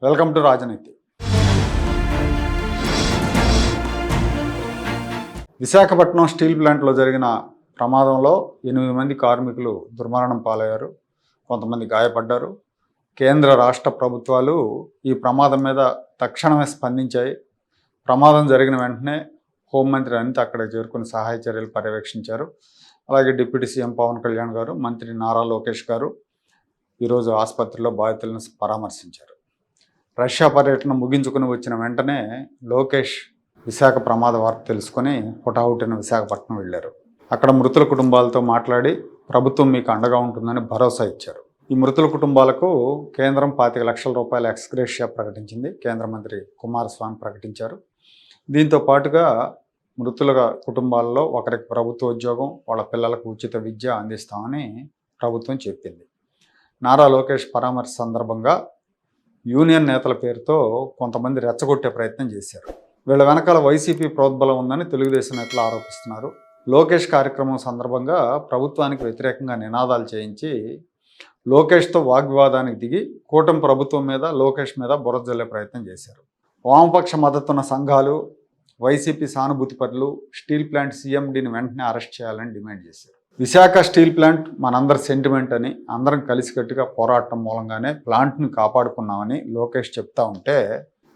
Welcome to రాజనీతి. Visakhapatnam steel ప్లాంట్లో జరిగిన ప్రమాదంలో 8 మంది కార్మికులు దుర్మరణం పాలయ్యారు, కొంతమంది గాయపడ్డారు. కేంద్ర రాష్ట్ర ప్రభుత్వాలు ఈ ప్రమాదం మీద తక్షణమే స్పందించాయి. ప్రమాదం జరిగిన వెంటనే హోంమంత్రి అనిత అక్కడికి చేరుకుని సహాయ చర్యలు పర్యవేక్షించారు. అలాగే డిప్యూటీ సీఎం పవన్ కళ్యాణ్ గారు, మంత్రి నారా లోకేష్ గారు ఈరోజు ఆసుపత్రిలో బాధితులను పరామర్శించారు. రష్యా పర్యటన ముగించుకుని వచ్చిన వెంటనే లోకేష్ విశాఖ ప్రమాద వార్త తెలుసుకొని హుటాహుటిన విశాఖపట్నం వెళ్ళారు. అక్కడ మృతుల కుటుంబాలతో మాట్లాడి ప్రభుత్వం మీకు అండగా ఉంటుందని భరోసా ఇచ్చారు. ఈ మృతుల కుటుంబాలకు కేంద్రం 25 లక్షల రూపాయల ఎక్స్గ్రేషియా ప్రకటించింది. కేంద్ర మంత్రి కుమారస్వామి ప్రకటించారు. దీంతో పాటుగా మృతుల కుటుంబాల్లో ఒకరికి ప్రభుత్వ ఉద్యోగం, వాళ్ళ పిల్లలకు ఉచిత విద్య అందిస్తామని ప్రభుత్వం చెప్పింది. నారా లోకేష్ పరామర్శ సందర్భంగా యూనియన్ నేతల పేరుతో కొంతమంది రెచ్చగొట్టే ప్రయత్నం చేశారు. వీళ్ళ వెనకాల వైసీపీ ప్రోద్బలం ఉందని తెలుగుదేశం నేతలు ఆరోపిస్తున్నారు. లోకేష్ కార్యక్రమం సందర్భంగా ప్రభుత్వానికి వ్యతిరేకంగా నినాదాలు చేయించి లోకేష్తో వాగ్వివాదానికి దిగి కూటమి ప్రభుత్వం మీద, లోకేష్ మీద బురద జల్లే ప్రయత్నం చేశారు. వామపక్ష మద్దతున్న సంఘాలు, వైసీపీ సానుభూతి పరులు స్టీల్ ప్లాంట్ సీఎండీని వెంటనే అరెస్ట్ చేయాలని డిమాండ్ చేశారు. విశాఖ స్టీల్ ప్లాంట్ మనందరి సెంటిమెంట్ అని, అందరం కలిసికట్టుగా పోరాటం మూలంగానే ప్లాంట్ని కాపాడుకున్నామని లోకేష్ చెప్తా ఉంటే,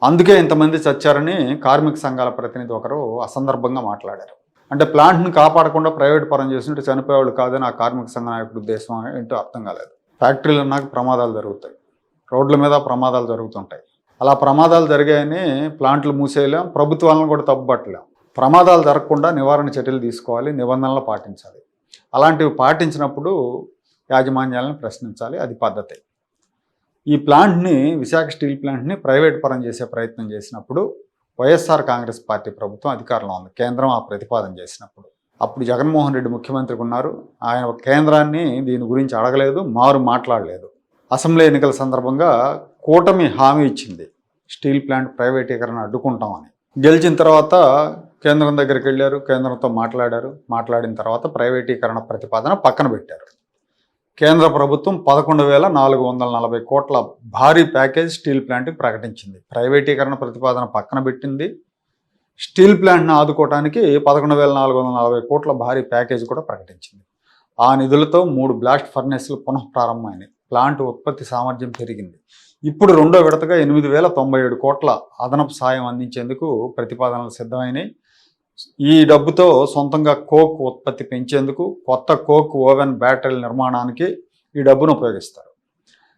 అందుకే ఇంతమంది చచ్చారని కార్మిక సంఘాల ప్రతినిధి ఒకరు అసందర్భంగా మాట్లాడారు. అంటే ప్లాంట్ని కాపాడకుండా ప్రైవేట్ పరం చేసినట్టు చనిపోయేవాళ్ళు కాదని ఆ కార్మిక సంఘ నాయకుడి ఉద్దేశం ఏంటో అర్థం కాలేదు. ఫ్యాక్టరీలు నాకు ప్రమాదాలు జరుగుతాయి, రోడ్ల మీద ప్రమాదాలు జరుగుతుంటాయి. అలా ప్రమాదాలు జరిగాయని ప్లాంట్లు మూసేయలేం, ప్రభుత్వాలను కూడా తప్పుపట్టలేం. ప్రమాదాలు జరగకుండా నివారణ చర్యలు తీసుకోవాలి, నిబంధనలు పాటించాలి. అలాంటివి పాటించినప్పుడు యాజమాన్యాలను ప్రశ్నించాలి, అది పద్ధతి. ఈ ప్లాంట్ని, విశాఖ స్టీల్ ప్లాంట్ని ప్రైవేట్ పరం చేసే ప్రయత్నం చేసినప్పుడు వైఎస్ఆర్ కాంగ్రెస్ పార్టీ ప్రభుత్వం అధికారంలో ఉంది. కేంద్రం ఆ ప్రతిపాదన చేసినప్పుడు అప్పుడు జగన్మోహన్ రెడ్డి ముఖ్యమంత్రిగా ఉన్నారు. ఆయన కేంద్రాన్ని దీని గురించి అడగలేదు, మాట్లాడలేదు. అసెంబ్లీ ఎన్నికల సందర్భంగా కూటమి హామీ ఇచ్చింది, స్టీల్ ప్లాంట్ ప్రైవేటీకరణ అడ్డుకుంటామని. గెలిచిన తర్వాత కేంద్రం దగ్గరికి వెళ్ళారు, కేంద్రంతో మాట్లాడారు. మాట్లాడిన తర్వాత ప్రైవేటీకరణ ప్రతిపాదన పక్కన పెట్టారు. కేంద్ర ప్రభుత్వం 11,440 కోట్ల భారీ ప్యాకేజ్ స్టీల్ ప్లాంట్కి ప్రకటించింది. ప్రైవేటీకరణ ప్రతిపాదన పక్కన పెట్టింది. స్టీల్ ప్లాంట్ను ఆదుకోవడానికి 11,440 కోట్ల భారీ ప్యాకేజ్ కూడా ప్రకటించింది. ఆ నిధులతో 3 బ్లాస్ట్ ఫర్నేస్లు పునఃప్రారంభమైనాయి. ప్లాంట్ ఉత్పత్తి సామర్థ్యం పెరిగింది. ఇప్పుడు రెండో విడతగా 8,097 కోట్ల అదనపు సాయం అందించేందుకు ప్రతిపాదనలు సిద్ధమైనాయి. ఈ డబ్బుతో సొంతంగా కోక్ ఉత్పత్తి పెంచేందుకు, కొత్త కోక్ ఓవెన్ బ్యాటరీల నిర్మాణానికి ఈ డబ్బును ఉపయోగిస్తారు.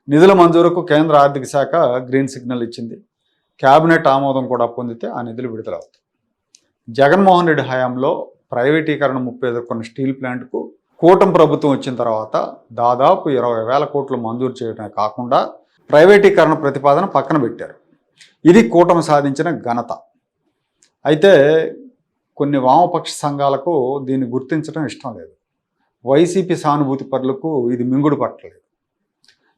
నిధుల మంజూరుకు కేంద్ర ఆర్థిక శాఖ గ్రీన్ సిగ్నల్ ఇచ్చింది. కేబినెట్ ఆమోదం కూడా పొందితే ఆ నిధులు విడుదలవుతాయి. జగన్మోహన్ రెడ్డి హయాంలో ప్రైవేటీకరణ ముప్పు ఎదుర్కొన్న స్టీల్ ప్లాంట్కు కూటమి ప్రభుత్వం వచ్చిన తర్వాత దాదాపు 20,000 కోట్లు మంజూరు చేయడమే కాకుండా ప్రైవేటీకరణ ప్రతిపాదన పక్కన పెట్టారు. ఇది కూటమి సాధించిన ఘనత. అయితే కొన్ని వామపక్ష సంఘాలకు దీన్ని గుర్తించడం ఇష్టం లేదు. వైసీపీ సానుభూతి పరులకు ఇది మింగుడు పట్టలేదు.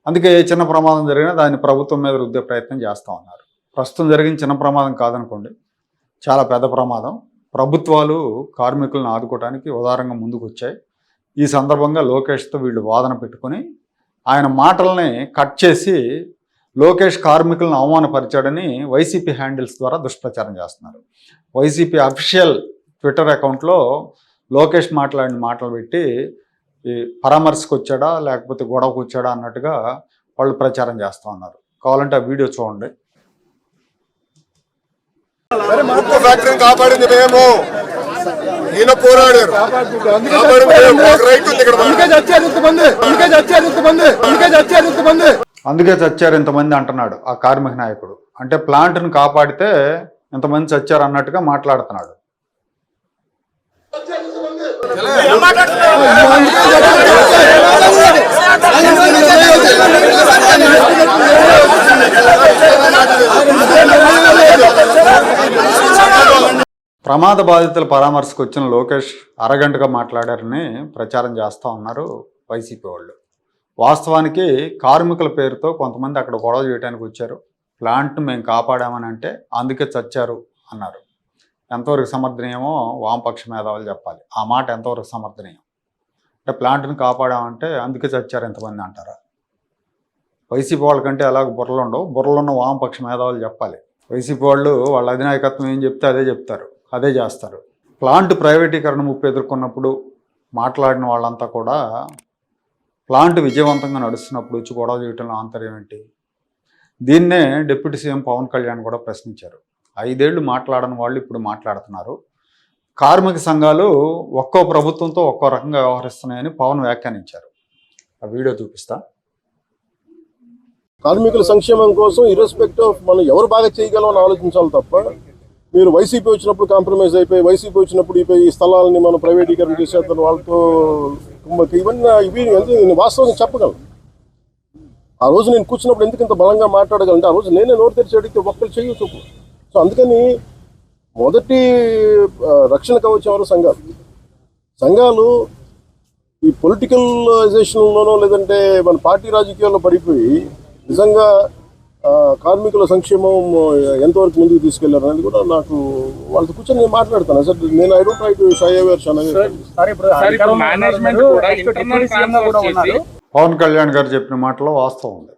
అందుకే చిన్న ప్రమాదం జరిగినా దాన్ని ప్రభుత్వం మీద రుద్దే ప్రయత్నం చేస్తూ ఉన్నారు. ప్రస్తుతం జరిగిన చిన్న ప్రమాదం కాదనుకోండి, చాలా పెద్ద ప్రమాదం. ప్రభుత్వాలు కార్మికులను ఆదుకోవడానికి ఉదారంగా ముందుకు వచ్చాయి. ఈ సందర్భంగా లోకేష్తో వీళ్ళు వాదన పెట్టుకొని ఆయన మాటల్ని కట్ చేసి లోకేష్ కార్మికులను అవమానపరిచాడని వైసీపీ హ్యాండిల్స్ ద్వారా దుష్ప్రచారం చేస్తున్నారు. వైసీపీ అఫీషియల్ ట్విట్టర్ అకౌంట్లో లోకేష్ మాట్లాడిన మాటలు పెట్టి ఈ పరామర్శకు వచ్చాడా లేకపోతే గొడవకు వచ్చాడా అన్నట్టుగా వాళ్ళు ప్రచారం చేస్తూ ఉన్నారు. కావాలంటే ఆ వీడియో చూడండి. ఫ్యాక్టరీని కాపాడింది మేము, ఈయన పోరాడారు. అందుకే చచ్చారు ఇంతమంది అంటున్నాడు ఆ కార్మిక నాయకుడు. అంటే ప్లాంట్ను కాపాడితే ఇంతమంది చచ్చారు అన్నట్టుగా మాట్లాడుతున్నాడు. ప్రమాద బాధితుల పరామర్శకు వచ్చిన లోకేష్ అరగంటగా మాట్లాడారని ప్రచారం చేస్తూ ఉన్నారు వైసీపీ వాళ్ళు. వాస్తవానికి కార్మికుల పేరుతో కొంతమంది అక్కడ గొడవ చేయడానికి వచ్చారు. ప్లాంట్ను మేము కాపాడామని అంటే అందుకే చచ్చారు అన్నారు. ఎంతవరకు సమర్థనీయమో వామపక్ష మేధావులు చెప్పాలి. ఆ మాట ఎంతవరకు సమర్థనీయం? అంటే ప్లాంట్ను కాపాడామంటే అందుకే చచ్చారు ఎంతమంది అంటారా? వైసీపీ వాళ్ళకంటే అలాగ బుర్రలు ఉండవు, బుర్రలు ఉన్న వామపక్ష మేధావులు చెప్పాలి. వైసీపీ వాళ్ళు వాళ్ళ అధినాయకత్వం ఏం చెప్తే అదే చెప్తారు, అదే చేస్తారు. ప్లాంట్ ప్రైవేటీకరణ ముప్పు ఎదుర్కొన్నప్పుడు మాట్లాడిన వాళ్ళంతా కూడా ప్లాంట్ విజయవంతంగా నడుస్తున్నప్పుడు వచ్చి గొడవ చేయటంలో ఆంతర్యం ఏంటి? దీన్నే డిప్యూటీ సీఎం పవన్ కళ్యాణ్ కూడా ప్రశ్నించారు. 5 ఏళ్ళు మాట్లాడని వాళ్ళు ఇప్పుడు మాట్లాడుతున్నారు. కార్మిక సంఘాలు ఒక్కో ప్రభుత్వంతో ఒక్కో రకంగా వ్యవహరిస్తున్నాయని పవన్ వ్యాఖ్యానించారు. ఆ వీడియో చూపిస్తా. కార్మికుల సంక్షేమం కోసం ఇర్రెస్పెక్ట్ ఆఫ్ మనం ఎవరు బాగా చేయగలం అని ఆలోచించాలి తప్ప, మీరు వైసీపీ వచ్చినప్పుడు కాంప్రమైజ్ అయిపోయి, వైసీపీ వచ్చినప్పుడు ఈ స్థలాలని మనం ప్రైవేటీకరణ చేసేద్దాం వాళ్ళతో ఇవి వాస్తవంగా చెప్పగలను. ఆ రోజు నేను కూర్చున్నప్పుడు ఎందుకు ఇంత బలంగా మాట్లాడగలంటే, ఆ రోజు నేనే నోరు తెరిచి అడిగితే ఒక్కరు చేయొచ్చు. సో అందుకని మొదటి రక్షణ కవచం ఎవరు? సంఘాలు ఈ పొలిటికలైజేషన్లోనో లేదంటే మన పార్టీ రాజకీయాల్లో పడిపోయి నిజంగా కార్మికుల సంక్షేమం ఎంతవరకు ముందుకు తీసుకెళ్లారు అనేది కూడా నాకు వాళ్ళతో కూర్చొని నేను మాట్లాడతాను. సార్ నేను I don't try to shy away Pawan Kalyan garu చెప్పిన మాటలో వాస్తవం ఉంది.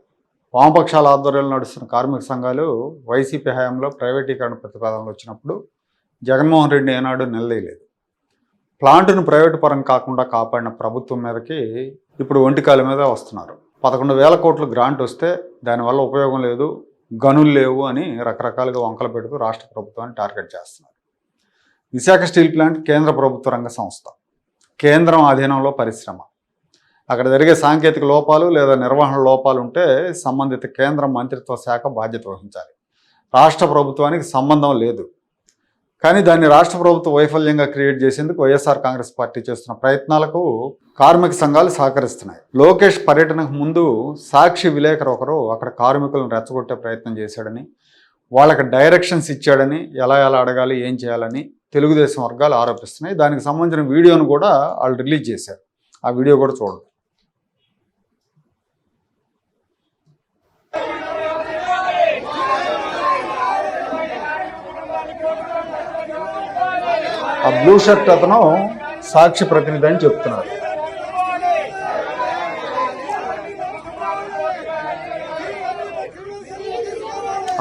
వామపక్షాల ఆధ్వర్యంలో నడుస్తున్న కార్మిక సంఘాలు వైసీపీ హయాంలో ప్రైవేటీకరణ ప్రతిపాదనలు వచ్చినప్పుడు జగన్మోహన్ రెడ్డి ఏనాడు నిలదీయలేదు. ప్లాంట్ను ప్రైవేటు పరం కాకుండా కాపాడిన ప్రభుత్వం మీదకి ఇప్పుడు ఒంటికాల మీద వస్తున్నారు. 11,000 కోట్లు గ్రాంట్ వస్తే దానివల్ల ఉపయోగం లేదు, గనులు లేవు అని రకరకాలుగా వంకలు పెడుతూ రాష్ట్ర ప్రభుత్వాన్ని టార్గెట్ చేస్తున్నారు. విశాఖ స్టీల్ ప్లాంట్ కేంద్ర ప్రభుత్వ రంగ సంస్థ, కేంద్రం ఆధీనంలో పరిశ్రమ. అక్కడ జరిగే సాంకేతిక లోపాలు లేదా నిర్వహణ లోపాలు ఉంటే సంబంధిత కేంద్ర మంత్రిత్వ శాఖ బాధ్యత వహించాలి. రాష్ట్ర ప్రభుత్వానికి సంబంధం లేదు. కానీ దాన్ని రాష్ట్ర ప్రభుత్వ వైఫల్యంగా క్రియేట్ చేసేందుకు వైఎస్ఆర్ కాంగ్రెస్ పార్టీ చేస్తున్న ప్రయత్నాలకు కార్మిక సంఘాలు సహకరిస్తున్నాయి. లోకేష్ పర్యటనకు ముందు సాక్షి విలేకరు ఒకరు అక్కడ కార్మికులను రెచ్చగొట్టే ప్రయత్నం చేశాడని, వాళ్ళకి డైరెక్షన్స్ ఇచ్చాడని, ఎలా అడగాలి, ఏం చేయాలని తెలుగుదేశం వర్గాలు ఆరోపిస్తున్నాయి. దానికి సంబంధించిన వీడియోను కూడా వాళ్ళు రిలీజ్ చేశారు. ఆ వీడియో కూడా చూడండి. ఆ బ్లూ షర్ట్ అతను సాక్షి ప్రతినిధి అని చెప్తున్నారు.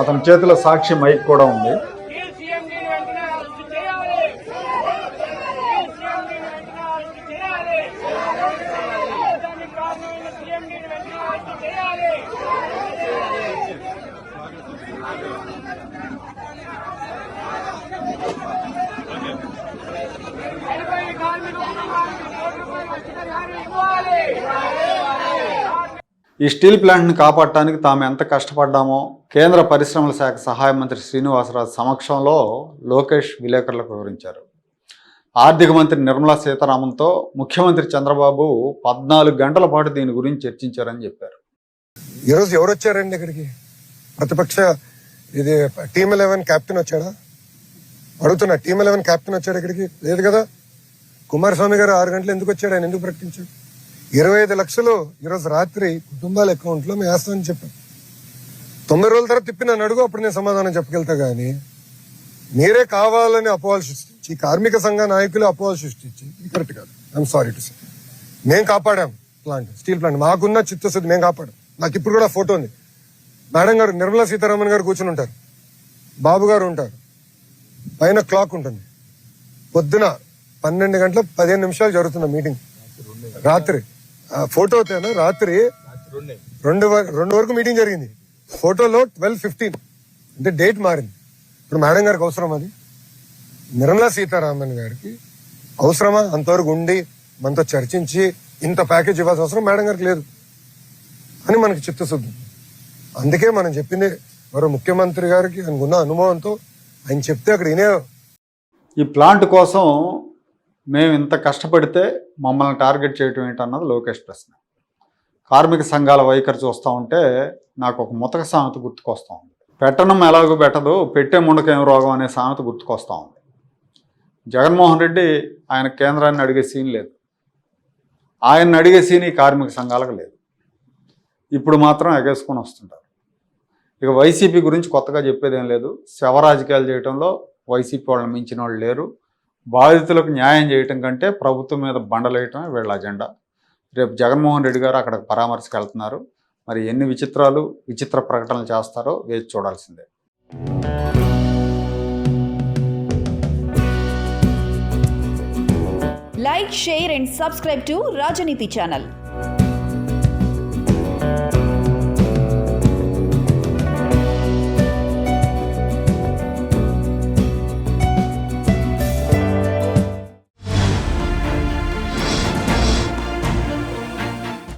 అతని చేతిలో సాక్షి మైక్ కూడా ఉంది. ఈ స్టీల్ ప్లాంట్ని కాపాడటానికి తాము ఎంత కష్టపడ్డామో కేంద్ర పరిశ్రమల శాఖ సహాయ మంత్రి శ్రీనివాసరాజు సమక్షంలో లోకేష్ విలేకరులకు వివరించారు. ఆర్థిక మంత్రి నిర్మలా సీతారామన్తో ముఖ్యమంత్రి చంద్రబాబు 14 గంటల పాటు దీని గురించి చర్చించారని చెప్పారు. ఈరోజు ఎవరు వచ్చారండి ఇక్కడికి? ప్రతిపక్ష ఇది టీమ్ 11 కెప్టెన్ వచ్చాడా? అడుగుతున్నా, టీమ్ 11 కెప్టెన్ వచ్చాడు ఇక్కడికి? లేదు కదా. కుమారస్వామి గారు 6 గంటలు ఎందుకు వచ్చాడు? ఆయన ఎందుకు ప్రకటించాడు? 25 లక్షలు ఈరోజు రాత్రి కుటుంబాల అకౌంట్ లో మేము వేస్తామని చెప్పాను. 9 రోజుల తర్వాత తిప్పి నన్ను అడుగు, అప్పుడు నేను సమాధానం చెప్పగలుగుతా. గానీ మీరే కావాలని అపోహలు సృష్టించి, కార్మిక సంఘ నాయకులు అపోహలు సృష్టించి, ఇది కరెక్ట్ కాదు. I'm sorry to say. మేము కాపాడాం ప్లాంట్, స్టీల్ ప్లాంట్. మాకున్న చిత్తశుద్ధి మేము కాపాడాం. నాకు ఇప్పుడు కూడా ఫోటో ఉంది. మేడం గారు, నిర్మలా సీతారామన్ గారు కూర్చుని ఉంటారు, బాబు గారు ఉంటారు, పైన క్లాక్ ఉంటుంది. పొద్దున 12 గంటల 15 నిమిషాలు జరుగుతున్న మీటింగ్. రాత్రి ఫోటో తేనా, రాత్రి 2 వరకు మీటింగ్ జరిగింది. ఫోటోలో 12:15 అంటే డేట్ మారింది. ఇప్పుడు మేడం గారికి అవసరం అది? నిర్మలా సీతారామన్ గారికి అవసరమా అంతవరకు ఉండి మనతో చర్చించి ఇంత ప్యాకేజ్ ఇవ్వాల్సిన అవసరం మేడం గారికి లేదు అని మనకి చిత్తశుద్ధి. అందుకే మనం చెప్పింది మరో ముఖ్యమంత్రి గారికి అనుకున్న అనుభవంతో ఆయన చెప్తే అక్కడ వినే. ఈ ప్లాంట్ కోసం మేము ఇంత కష్టపడితే మమ్మల్ని టార్గెట్ చేయటం ఏంటన్నది లోకేష్ ప్రశ్న. కార్మిక సంఘాల వైఖరి చూస్తూ ఉంటే నాకు ఒక ముతక సామెత గుర్తుకొస్తూ ఉంది. పెట్టడం ఎలాగో పెట్టదు, పెట్టే ముండకేం రోగం అనే సామెత గుర్తుకొస్తూ ఉంది. జగన్మోహన్ రెడ్డి ఆయన కేంద్రాన్ని అడిగే సీన్ లేదు, ఆయన్ని అడిగే సీన్ ఈ కార్మిక సంఘాలకు లేదు. ఇప్పుడు మాత్రం ఎగేసుకొని వస్తుంటారు. ఇక వైసీపీ గురించి కొత్తగా చెప్పేదేం లేదు. శవ రాజకీయాలు చేయడంలో వైసీపీ వాళ్ళని మించిన వాళ్ళు లేరు. బాధితులకు న్యాయం చేయటం కంటే ప్రభుత్వం మీద బండలేయటమే వీళ్ళ అజెండా. రేపు జగన్మోహన్ రెడ్డి గారు అక్కడికి పరామర్శకు వెళ్తున్నారు. మరి ఎన్ని విచిత్ర ప్రకటనలు చేస్తారో వేచి చూడాల్సిందే. Like, share and subscribe to Rajaniti channel.